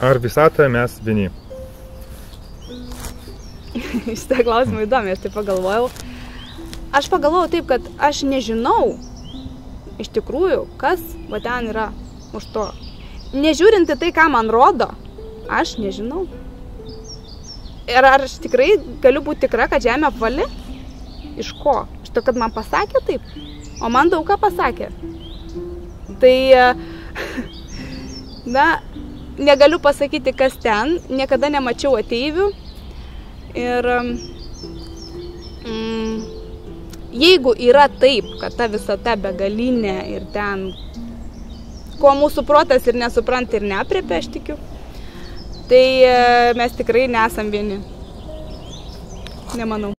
Ar visatoje mes vieni? Šitą klausimą įdomi, aš taip pagalvojau. Aš pagalvojau taip, kad aš nežinau iš tikrųjų, kas va ten yra už to. Nežiūrint į tai, ką man rodo, aš nežinau. Ir ar aš tikrai galiu būti tikra, kad žemė apvali? Iš ko? Iš to, kad man pasakė taip? O man daug ką pasakė. Tai, na, negaliu pasakyti, kas ten. Niekada nemačiau ateivių. Ir jeigu yra taip, kad ta visata begalinė ir ten, ko mūsų protas ir nesupranta ir neaprėpia, aš tikiu, tai mes tikrai nesam vieni. Nemanau.